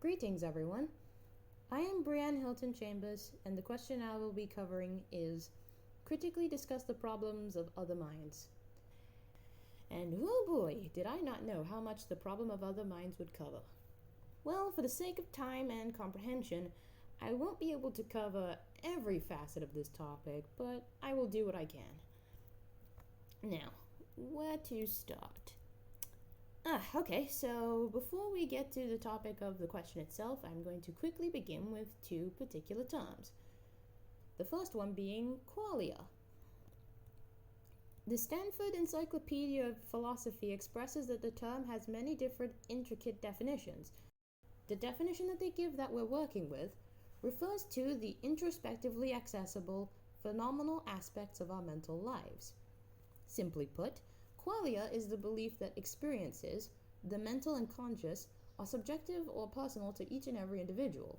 Greetings, everyone. I am Brianne Hilton Chambers, and the question I will be covering is critically discuss the problems of other minds. And oh boy, did I not know how much the problem of other minds would cover. Well, for the sake of time and comprehension, I won't be able to cover every facet of this topic, but I will do what I can. Now, where to start? Okay, so before we get to the topic of the question itself, I'm going to quickly begin with two particular terms. The first one being qualia. The Stanford Encyclopedia of Philosophy expresses that the term has many different intricate definitions. The definition that they give that we're working with refers to the introspectively accessible, phenomenal aspects of our mental lives. Simply put, qualia is the belief that experiences, the mental and conscious, are subjective or personal to each and every individual.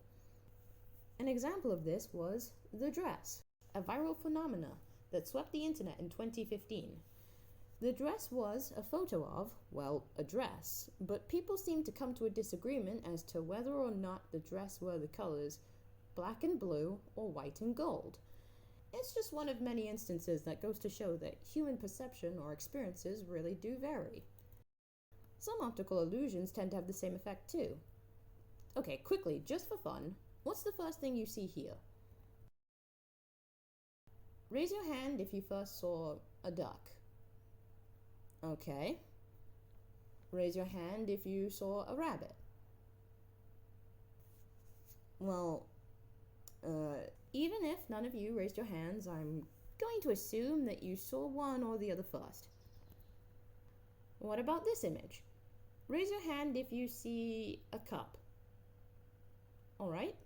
An example of this was the dress, a viral phenomena that swept the internet in 2015. The dress was a photo of, well, a dress, but people seemed to come to a disagreement as to whether or not the dress were the colors black and blue or white and gold. It's just one of many instances that goes to show that human perception or experiences really do vary. Some optical illusions tend to have the same effect too. Okay, quickly, just for fun, what's the first thing you see here? Raise your hand if you first saw a duck. Okay. Raise your hand if you saw a rabbit. Well, even if none of you raised your hands, I'm going to assume that you saw one or the other first. What about this image? Raise your hand if you see a cup. All right.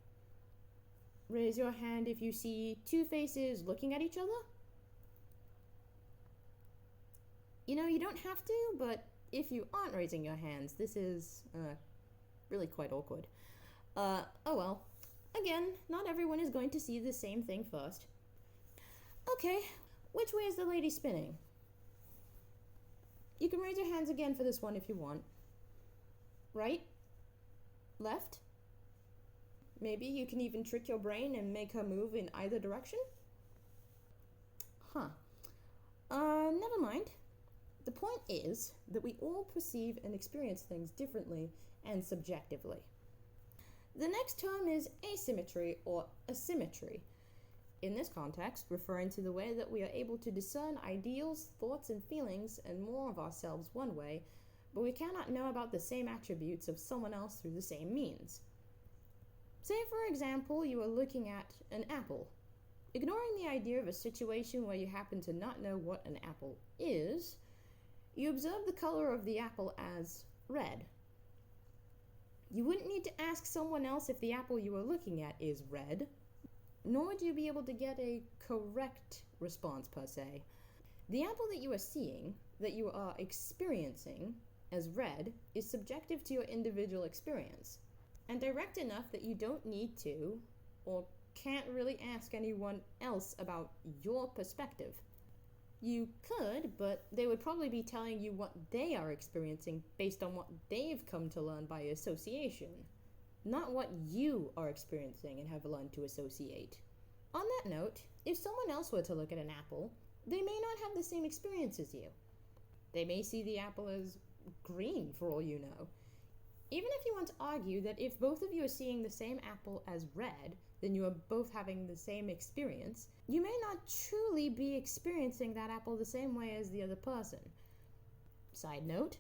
Raise your hand if you see two faces looking at each other. You know, you don't have to, but if you aren't raising your hands, this is really quite awkward. Oh well. Again, not everyone is going to see the same thing first. Okay, which way is the lady spinning? You can raise your hands again for this one if you want. Right? Left? Maybe you can even trick your brain and make her move in either direction? Never mind. The point is that we all perceive and experience things differently and subjectively. The next term is asymmetry or asymmetry. In this context, referring to the way that we are able to discern ideals, thoughts, and feelings and more of ourselves one way, but we cannot know about the same attributes of someone else through the same means. Say, for example, you are looking at an apple. Ignoring the idea of a situation where you happen to not know what an apple is, you observe the color of the apple as red. You wouldn't need to ask someone else if the apple you are looking at is red, nor would you be able to get a correct response per se. The apple that you are seeing, that you are experiencing as red, is subjective to your individual experience, and direct enough that you don't need to, or can't really ask anyone else about your perspective. You could, but they would probably be telling you what they are experiencing based on what they've come to learn by association, not what you are experiencing and have learned to associate. On that note, if someone else were to look at an apple, they may not have the same experience as you. They may see the apple as green for all you know. Even if you want to argue that if both of you are seeing the same apple as red, then you are both having the same experience, you may not truly be experiencing that apple the same way as the other person. Side note,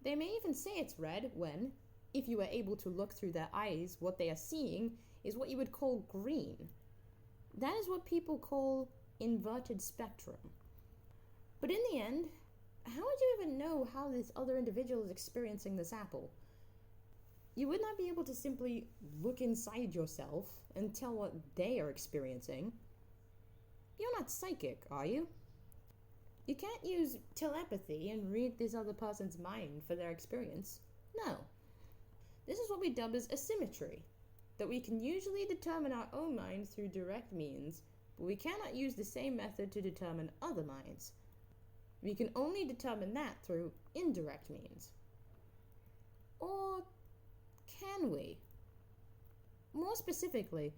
they may even say it's red when, if you are able to look through their eyes, what they are seeing is what you would call green. That is what people call inverted spectrum. But in the end, how would you even know how this other individual is experiencing this apple? You would not be able to simply look inside yourself and tell what they are experiencing. You're not psychic, are you? You can't use telepathy and read this other person's mind for their experience. No. This is what we dub as asymmetry, that we can usually determine our own mind through direct means, but we cannot use the same method to determine other minds. We can only determine that through indirect means. Or can we? More specifically,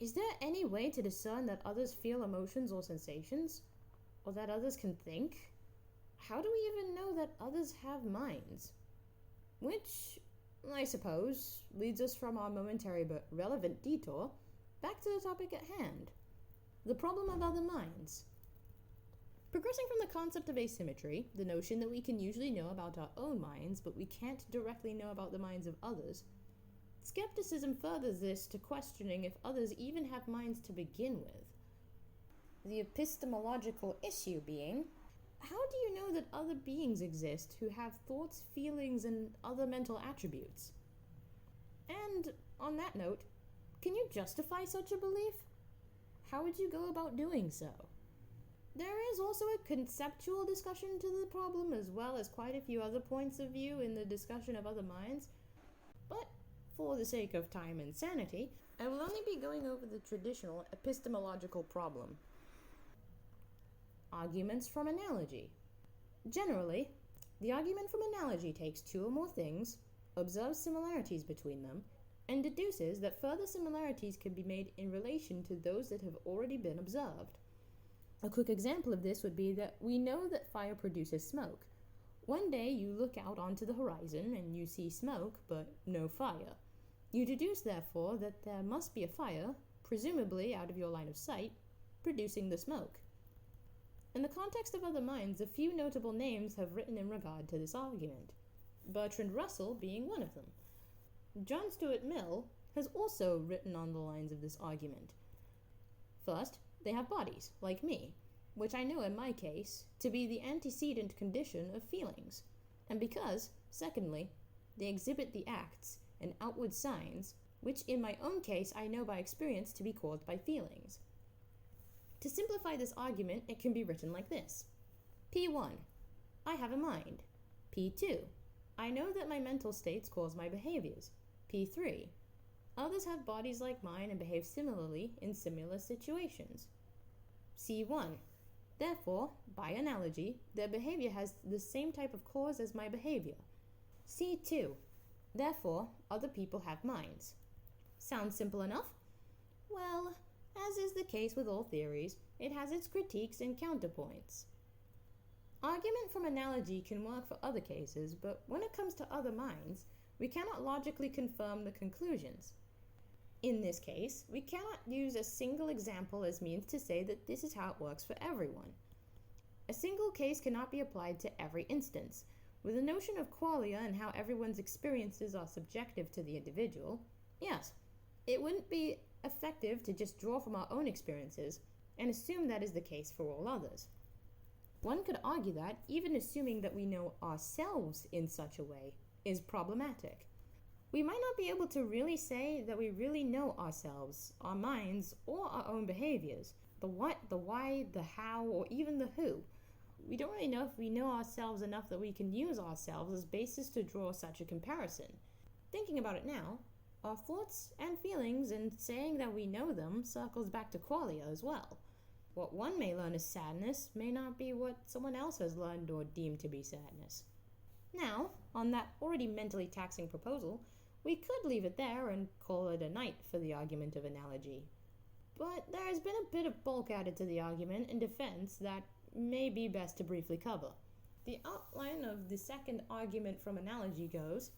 is there any way to discern that others feel emotions or sensations? Or that others can think? How do we even know that others have minds? Which, I suppose, leads us from our momentary but relevant detour back to the topic at hand, the problem of other minds. Progressing from the concept of asymmetry, the notion that we can usually know about our own minds, but we can't directly know about the minds of others, skepticism furthers this to questioning if others even have minds to begin with. The epistemological issue being, how do you know that other beings exist who have thoughts, feelings, and other mental attributes? And, on that note, can you justify such a belief? How would you go about doing so? There is also a conceptual discussion to the problem, as well as quite a few other points of view in the discussion of other minds, but for the sake of time and sanity, I will only be going over the traditional epistemological problem. Arguments from analogy. Generally, the argument from analogy takes two or more things, observes similarities between them, and deduces that further similarities can be made in relation to those that have already been observed. A quick example of this would be that we know that fire produces smoke. One day you look out onto the horizon and you see smoke, but no fire. You deduce, therefore, that there must be a fire, presumably out of your line of sight, producing the smoke. In the context of other minds, a few notable names have written in regard to this argument, Bertrand Russell being one of them. John Stuart Mill has also written on the lines of this argument. First, they have bodies, like me, which I know in my case to be the antecedent condition of feelings, and because, secondly, they exhibit the acts and outward signs, which in my own case I know by experience to be caused by feelings. To simplify this argument, it can be written like this. P1. I have a mind. P2. I know that my mental states cause my behaviors. P3. Others have bodies like mine and behave similarly in similar situations. C1. Therefore, by analogy, their behavior has the same type of cause as my behavior. C2. Therefore, other people have minds. Sounds simple enough? Well, as is the case with all theories, it has its critiques and counterpoints. Argument from analogy can work for other cases, but when it comes to other minds, we cannot logically confirm the conclusions. In this case, we cannot use a single example as means to say that this is how it works for everyone. A single case cannot be applied to every instance. With the notion of qualia and how everyone's experiences are subjective to the individual, yes, it wouldn't be effective to just draw from our own experiences and assume that is the case for all others. One could argue that, even assuming that we know ourselves in such a way, is problematic. We might not be able to really say that we really know ourselves, our minds, or our own behaviors, the what, the why, the how, or even the who. We don't really know if we know ourselves enough that we can use ourselves as basis to draw such a comparison. Thinking about it now, our thoughts and feelings and saying that we know them circles back to qualia as well. What one may learn as sadness may not be what someone else has learned or deemed to be sadness. Now, on that already mentally taxing proposal, we could leave it there and call it a night for the argument of analogy. But there has been a bit of bulk added to the argument in defense that may be best to briefly cover. The outline of the second argument from analogy goes,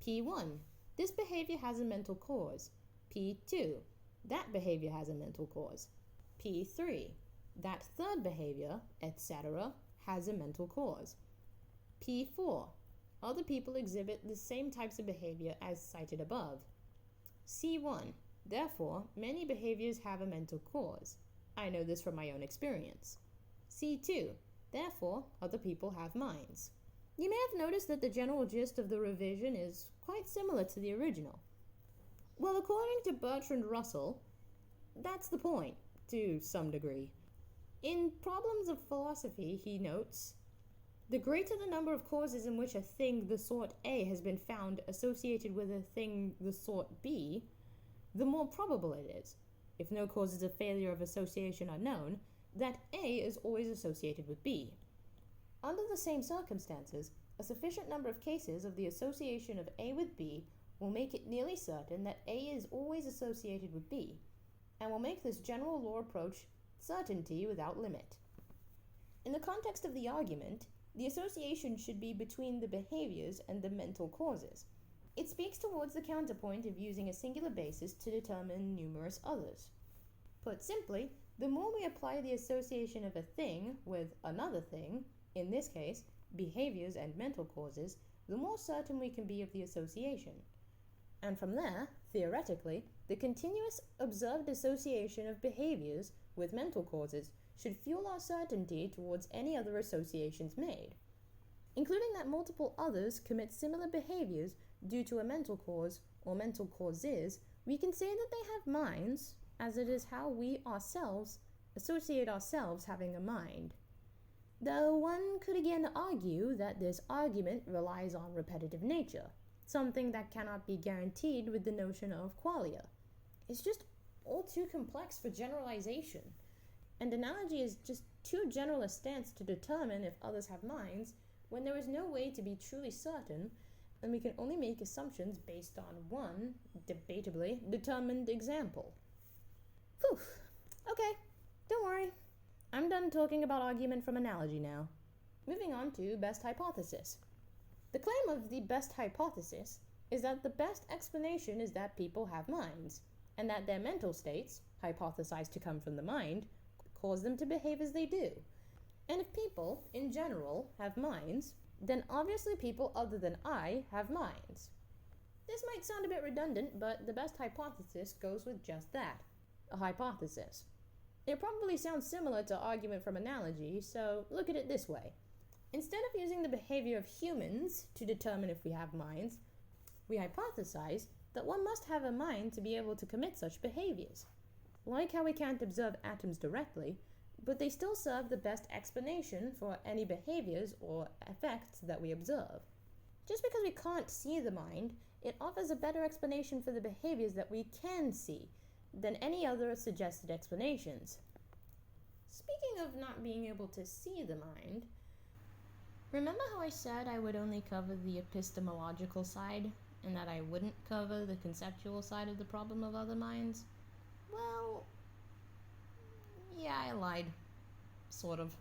P1. This behavior has a mental cause. P2. That behavior has a mental cause. P3. That third behavior, etc., has a mental cause. P4. Other people exhibit the same types of behavior as cited above. C1. Therefore, many behaviors have a mental cause. I know this from my own experience. C2. Therefore, other people have minds. You may have noticed that the general gist of the revision is quite similar to the original. Well, according to Bertrand Russell, that's the point, to some degree. In Problems of Philosophy, he notes, the greater the number of causes in which a thing the sort A has been found associated with a thing the sort B, the more probable it is, if no causes of failure of association are known, that A is always associated with B. Under the same circumstances, a sufficient number of cases of the association of A with B will make it nearly certain that A is always associated with B, and will make this general law approach certainty without limit. In the context of the argument, the association should be between the behaviors and the mental causes. It speaks towards the counterpoint of using a singular basis to determine numerous others. Put simply, the more we apply the association of a thing with another thing, in this case, behaviors and mental causes, the more certain we can be of the association. And from there, theoretically, the continuous observed association of behaviors with mental causes should fuel our certainty towards any other associations made. Including that multiple others commit similar behaviors due to a mental cause or mental causes, we can say that they have minds, as it is how we ourselves associate ourselves having a mind. Though one could again argue that this argument relies on repetitive nature, something that cannot be guaranteed with the notion of qualia. It's just all too complex for generalization, and analogy is just too general a stance to determine if others have minds when there is no way to be truly certain, and we can only make assumptions based on one, debatably, determined example. Phew. Okay, don't worry. I'm done talking about argument from analogy now. Moving on to best hypothesis. The claim of the best hypothesis is that the best explanation is that people have minds, and that their mental states, hypothesized to come from the mind, cause them to behave as they do. And if people, in general, have minds, then obviously people other than I have minds. This might sound a bit redundant, but the best hypothesis goes with just that, a hypothesis. It probably sounds similar to argument from analogy, so look at it this way. Instead of using the behavior of humans to determine if we have minds, we hypothesize that one must have a mind to be able to commit such behaviors. Like how we can't observe atoms directly, but they still serve the best explanation for any behaviors or effects that we observe. Just because we can't see the mind, it offers a better explanation for the behaviors that we can see than any other suggested explanations. Speaking of not being able to see the mind, remember how I said I would only cover the epistemological side, and that I wouldn't cover the conceptual side of the problem of other minds? Well, yeah, I lied. Sort of.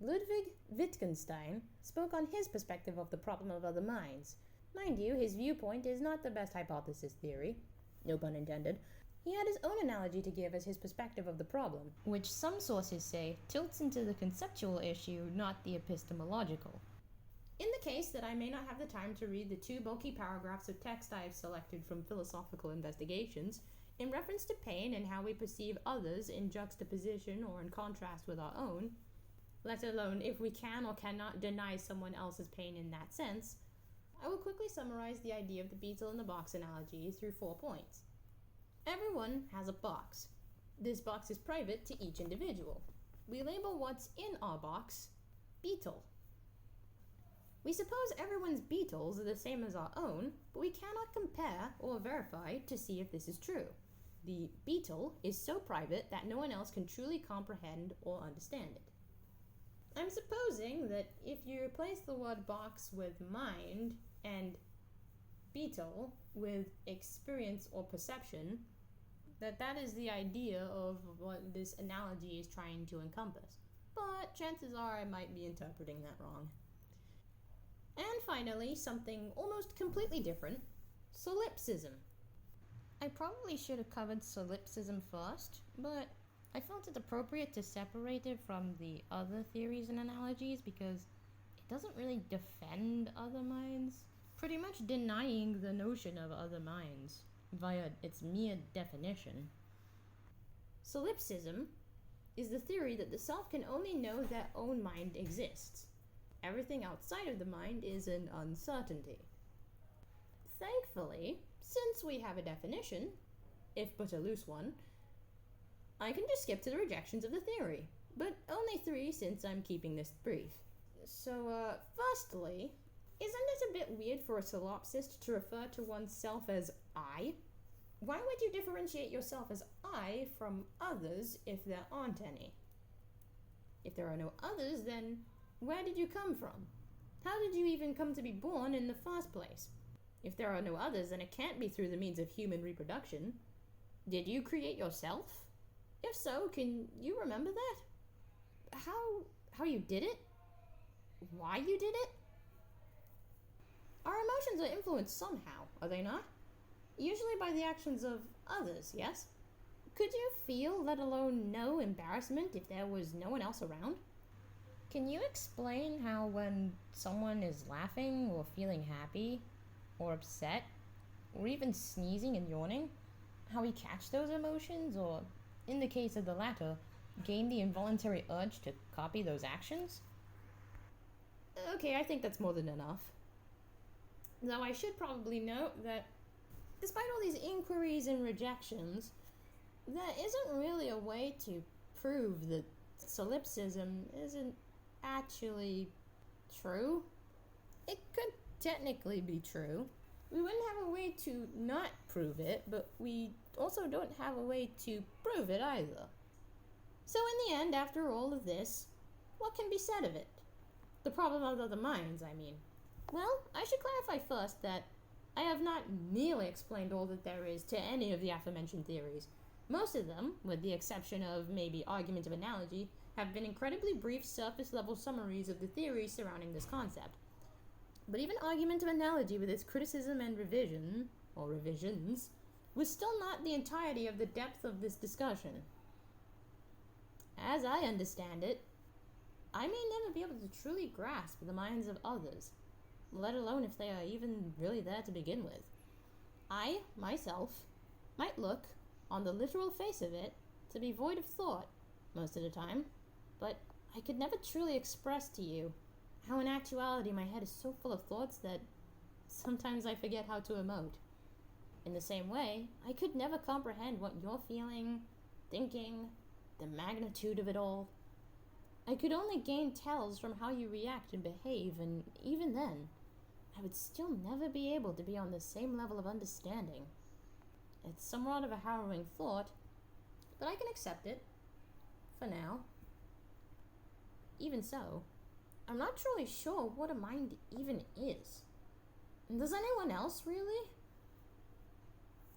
Ludwig Wittgenstein spoke on his perspective of the problem of other minds. Mind you, his viewpoint is not the best hypothesis theory. No pun intended. He had his own analogy to give as his perspective of the problem, which some sources say tilts into the conceptual issue, not the epistemological. In the case that I may not have the time to read the 2 bulky paragraphs of text I have selected from Philosophical Investigations, in reference to pain and how we perceive others in juxtaposition or in contrast with our own, let alone if we can or cannot deny someone else's pain in that sense, I will quickly summarize the idea of the beetle in the box analogy through 4 points. Everyone has a box. This box is private to each individual. We label what's in our box beetle. We suppose everyone's beetles are the same as our own, but we cannot compare or verify to see if this is true. The beetle is so private that no one else can truly comprehend or understand it. I'm supposing that if you replace the word box with mind and beetle with experience or perception, that is the idea of what this analogy is trying to encompass. But chances are I might be interpreting that wrong. And finally, something almost completely different, solipsism. I probably should have covered solipsism first, but I felt it appropriate to separate it from the other theories and analogies because it doesn't really defend other minds, pretty much denying the notion of other minds via its mere definition. Solipsism is the theory that the self can only know their own mind exists. Everything outside of the mind is an uncertainty. Thankfully, since we have a definition, if but a loose one, I can just skip to the rejections of the theory, but only 3 since I'm keeping this brief. So, firstly, isn't it a bit weird for a solipsist to refer to oneself as I? Why would you differentiate yourself as I from others if there aren't any? If there are no others, then where did you come from? How did you even come to be born in the first place? If there are no others, then it can't be through the means of human reproduction. Did you create yourself? If so, can you remember that? How you did it? Why you did it? Our emotions are influenced somehow, are they not? Usually by the actions of others, yes? Could you feel, let alone know, embarrassment if there was no one else around? Can you explain how when someone is laughing or feeling happy or upset or even sneezing and yawning, how we catch those emotions or, in the case of the latter, gain the involuntary urge to copy those actions? Okay, I think that's more than enough. Though I should probably note that despite all these inquiries and rejections, there isn't really a way to prove that solipsism isn't actually true. It could technically be true. We wouldn't have a way to not prove it, but we also don't have a way to prove it either. So in the end, after all of this, what can be said of it? The problem of the minds, I mean. Well, I should clarify first that I have not nearly explained all that there is to any of the aforementioned theories. Most of them, with the exception of maybe argument of analogy, have been incredibly brief surface-level summaries of the theories surrounding this concept. But even argument of analogy with its criticism and revision, or revisions, was still not the entirety of the depth of this discussion. As I understand it, I may never be able to truly grasp the minds of others, let alone if they are even really there to begin with. I, myself, might look, on the literal face of it, to be void of thought, most of the time, but I could never truly express to you how in actuality my head is so full of thoughts that sometimes I forget how to emote. In the same way, I could never comprehend what you're feeling, thinking, the magnitude of it all. I could only gain tells from how you react and behave, and even then, I would still never be able to be on the same level of understanding. It's somewhat of a harrowing thought, but I can accept it, for now. Even so, I'm not truly sure what a mind even is. Does anyone else, really?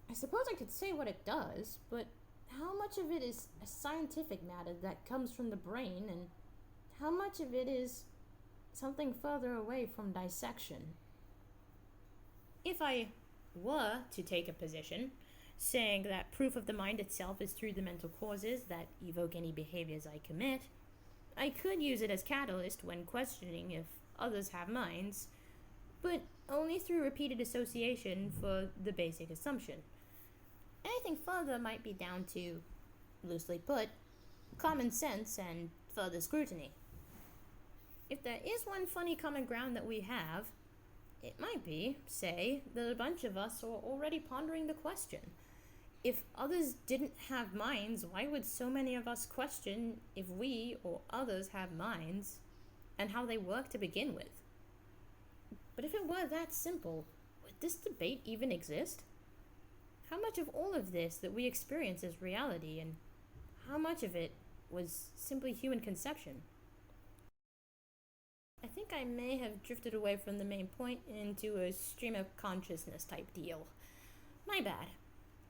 I suppose I could say what it does, but how much of it is a scientific matter that comes from the brain, and how much of it is something further away from dissection? If I were to take a position saying that proof of the mind itself is through the mental causes that evoke any behaviors I commit, I could use it as catalyst when questioning if others have minds, but only through repeated association for the basic assumption. Anything further might be down to, loosely put, common sense and further scrutiny. If there is one funny common ground that we have, it might be, say, that a bunch of us are already pondering the question. If others didn't have minds, why would so many of us question if we or others have minds and how they work to begin with? But if it were that simple, would this debate even exist? How much of all of this that we experience is reality, and how much of it was simply human conception? I think I may have drifted away from the main point into a stream of consciousness type deal. My bad.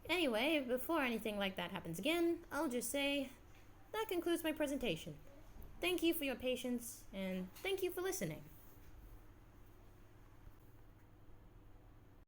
Anyway, before anything like that happens again, I'll just say that concludes my presentation. Thank you for your patience, and thank you for listening.